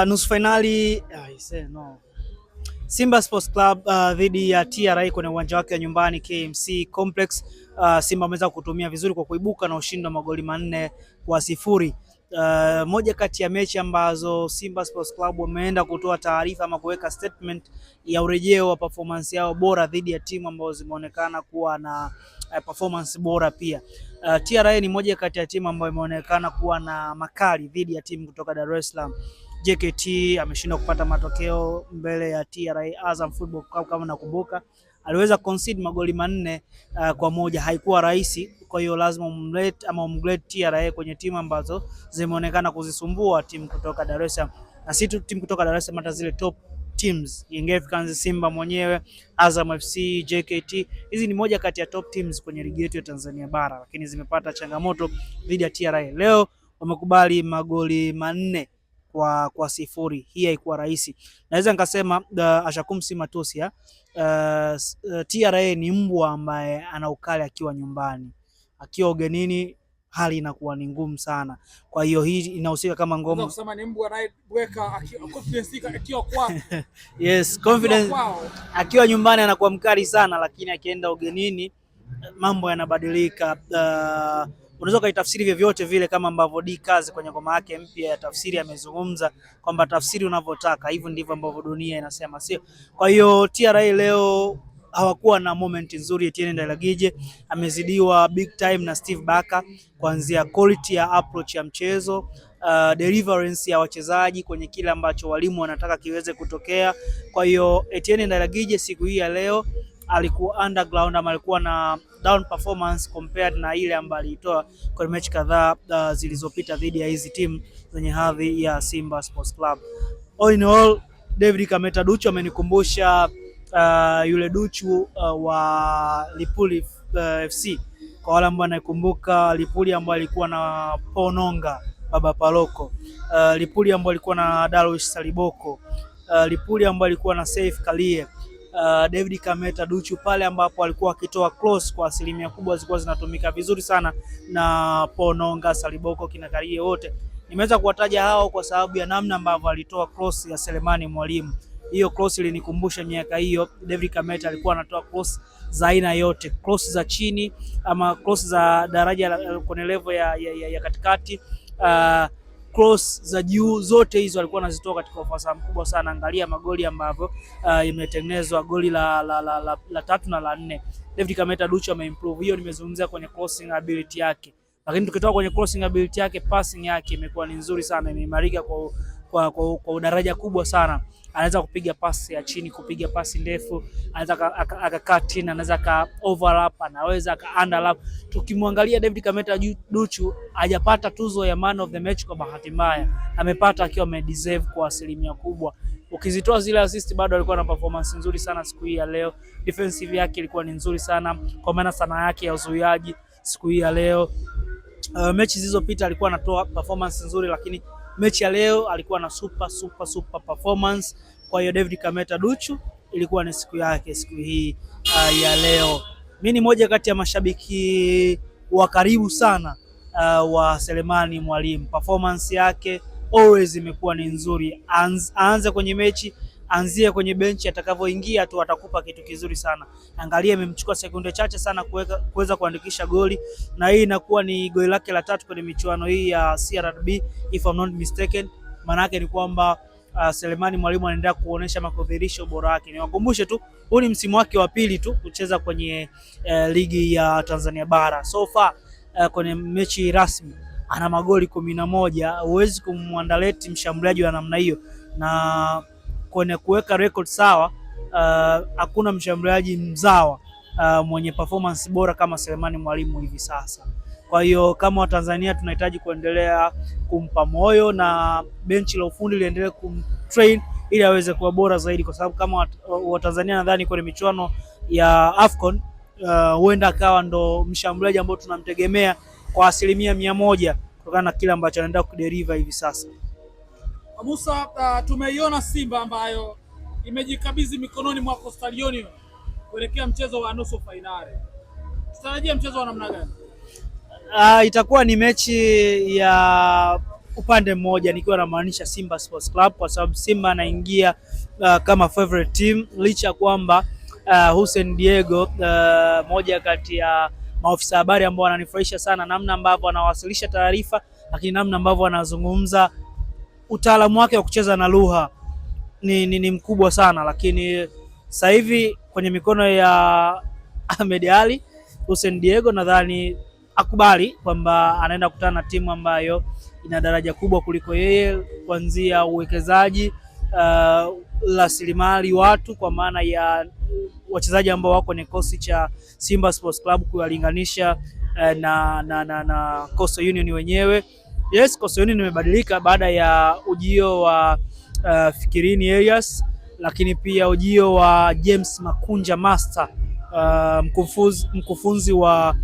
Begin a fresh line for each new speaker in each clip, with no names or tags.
Nusu finali Simba Sports Club dhidi ya TRA kwenye uwanja wake wa nyumbani KMC Complex. Simba ameweza kutumia vizuri kwa kuibuka na ushindi wa magoli 4-0. Moja kati ya mechi ambazo Simba Sports Club wameenda kutoa taarifa ama kuweka statement ya urejeo wa performance yao bora dhidi ya timu ambazo zimeonekana kuwa na performance bora pia. TRA ni moja kati ya timu ambayo imeonekana kuwa na makali dhidi ya timu kutoka Dar es Salaam. JKT ameshindwa kupata matokeo mbele ya TRA Azam Football Club, kama nakumbuka aliweza concede magoli 4-1. Haikuwa rahisi, kwa hiyo lazima umgrade TRA kwenye timu ambazo zimeonekana kuzisumbua timu kutoka Dar es Salaam, na si tu timu kutoka Dar es Salaam, hata zile top teams Young Africans, Simba mwenyewe, Azam FC, JKT. Hizi ni moja kati ya top teams kwenye ligi yetu ya Tanzania bara, lakini zimepata changamoto dhidi ya TRA. Leo wamekubali magoli 4-0. Hii haikuwa rahisi. Naweza nikasema Ashakumsi Matosia, TRA ni mbwa ambaye ana ukali akiwa nyumbani, akiwa ugenini hali inakuwa ni ngumu sana. Kwa hiyo hii inahusika kama ngoma.
Unaweza kusema ni mbwa anayeweka confidence akiwa kwa.
Yes, confidence akiwa nyumbani anakuwa mkali sana, lakini akienda ugenini mambo yanabadilika. Unaweza kuitafsiri vyovyote vile, kama ambavyo D-Kazi kwenye ngoma yake mpya ya tafsiri amezungumza kwamba tafsiri unavyotaka, hivyo ndivyo ambavyo dunia inasema, sio? Kwa hiyo TRA leo hawakuwa na moment nzuri. Etienne Ndailagije amezidiwa big time na Steve Barker, kuanzia quality ya approach ya mchezo, deliverance ya wachezaji kwenye kile ambacho walimu wanataka kiweze kutokea. Kwa hiyo Etienne Ndailagije siku hii ya leo alikuwa underground, ama alikuwa na down performance compared na ile ambayo alitoa kwenye mechi kadhaa zilizopita dhidi ya hizi timu zenye hadhi ya Simba Sports Club. All in all, David Kameta Duchu amenikumbusha yule Duchu wa Lipuli FC. Kwa wale ambao wanakumbuka Lipuli ambaye alikuwa na Pononga Baba Paloko, Lipuli ambaye alikuwa na Darwish Saliboko, Lipuli ambaye alikuwa na Saif Kalie, David Kameta Duchu pale ambapo alikuwa akitoa cross kwa asilimia kubwa zilikuwa zinatumika vizuri sana na Pononga, Saliboko, kina Kalie wote. Nimeweza kuwataja hao kwa sababu ya namna ambavyo alitoa cross ya Selemani Mwalimu. Hiyo cross ilinikumbusha miaka hiyo David Kameta alikuwa anatoa cross za aina yote, cross za chini ama cross za daraja kwenye level ya katikati, cross za juu, zote hizo alikuwa anazitoa katika ufasaha mkubwa sana. Angalia magoli ambavyo imetengenezwa, goli la 3 na la 4. David Kameta Duchu ameimprove. Hiyo nimezungumzia kwenye crossing ability yake, lakini tukitoka kwenye crossing ability yake, passing yake imekuwa ni nzuri sana, imeimarika kwa daraja kubwa sana. Anaweza kupiga pasi ya chini, kupiga pasi ndefu, anaweza akakaa tena, anaweza ka overlap, anaweza ka underlap. Tukimwangalia David Kameta Duchu hajapata tuzo ya man of the match kwa bahati mbaya, amepata akiwa amedeserve kwa asilimia kubwa. Ukizitoa zile assist, bado alikuwa na performance nzuri sana siku hii ya leo. Defensive yake ilikuwa ni nzuri sana, kwa maana sana yake ya uzuiaji siku hii ya leo. Mechi zilizopita alikuwa anatoa performance nzuri, lakini mechi ya leo alikuwa na super performance. Kwa hiyo David Kameta Duchu ilikuwa ni siku yake siku hii ya leo. Mimi ni moja kati ya mashabiki wa karibu sana wa Selemani Mwalimu. Performance yake always imekuwa ni nzuri. Aanze kwenye mechi, anzie kwenye benchi, atakavyoingia tu atakupa kitu kizuri sana. Angalia, imemchukua sekunde chache sana kuweza kuandikisha goli, na hii inakuwa ni goli lake la 3 kwenye michuano hii ya CRDB if I'm not mistaken. Maana yake ni kwamba Selemani Mwalimu anaendelea kuonesha makudhirisho ubora wake. Niwakumbushe tu, huu ni msimu wake wa pili tu kucheza kwenye ligi ya Tanzania bara. So far kwenye mechi rasmi ana magoli 11. Huwezi kumwandaleti mshambuliaji wa namna hiyo, na kwenye kuweka record sawa, hakuna mshambuliaji mzawa mwenye performance bora kama Selemani Mwalimu hivi sasa. Kwa hiyo kama Watanzania tunahitaji kuendelea kumpa moyo na benchi la ufundi liendelee kumtrain ili aweze kuwa bora zaidi, kwa sababu kama Watanzania nadhani kwenye michuano ya AFCON huenda akawa ndo mshambuliaji ambao tunamtegemea kwa asilimia 100 kutokana na kile ambacho anaenda kudeliver hivi sasa.
Musa, tumeiona Simba ambayo imejikabidhi mikononi mwa Coastal Union kuelekea mchezo wa nusu finali. Tutarajia mchezo wa namna gani?
Itakuwa ni mechi ya upande mmoja nikiwa namaanisha Simba Sports Club, kwa sababu Simba anaingia kama favorite team, licha kwamba Hussein Diego moja kati ya maofisa habari ambao wananifurahisha sana namna ambavyo anawasilisha taarifa, lakini namna ambavyo anazungumza, utaalamu wake wa kucheza na lugha ni mkubwa sana. Lakini sasa hivi kwenye mikono ya Ahmed Ally, Hussein Diego nadhani akubali kwamba anaenda kukutana na timu ambayo ina daraja kubwa kuliko yeye, kuanzia uwekezaji, rasilimali watu, kwa maana ya wachezaji ambao wako kwenye kosi cha Simba Sports Club, kuwalinganisha na Coastal Union wenyewe. Yes, Coastal Union imebadilika baada ya ujio wa Fikirini Elias, lakini pia ujio wa James Makunja Master, mkufunzi wa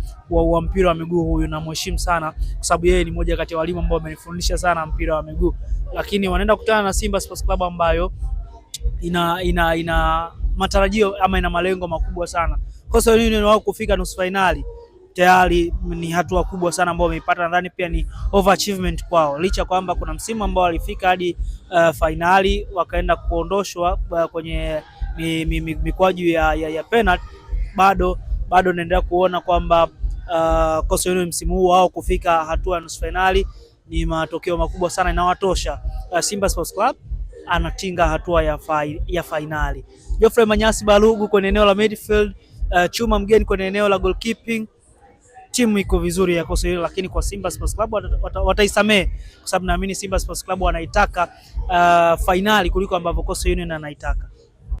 mpira wa miguu. Huyu namheshimu sana kwa sababu yeye ni mmoja kati ya walimu ambao wamenifundisha sana mpira wa miguu. Lakini wanaenda kukutana na Simba Sports Club ambayo ina matarajio ama ina malengo makubwa sana. Coastal Union wao kufika nusu finali tayari ni hatua kubwa sana ambayo wameipata, nadhani pia ni overachievement kwao, licha kwamba kuna msimu ambao walifika hadi finali wakaenda kuondoshwa kwenye mikwaju ya penalty. Bado naendelea kuona kwamba Coastal Union msimu huu wao kufika hatua ya nusu finali ni matokeo makubwa sana, inawatosha. Simba Sports Club anatinga hatua ya finali. Geoffrey Manyasi Balugu kwenye eneo la midfield, Chuma Mgeni kwenye eneo la goalkeeping. Timu iko vizuri ya Coastal Union, lakini kwa Simba Sports Club wataisamee, kwa sababu naamini Simba Sports Club wanaitaka finali kuliko ambavyo Coastal Union anaitaka.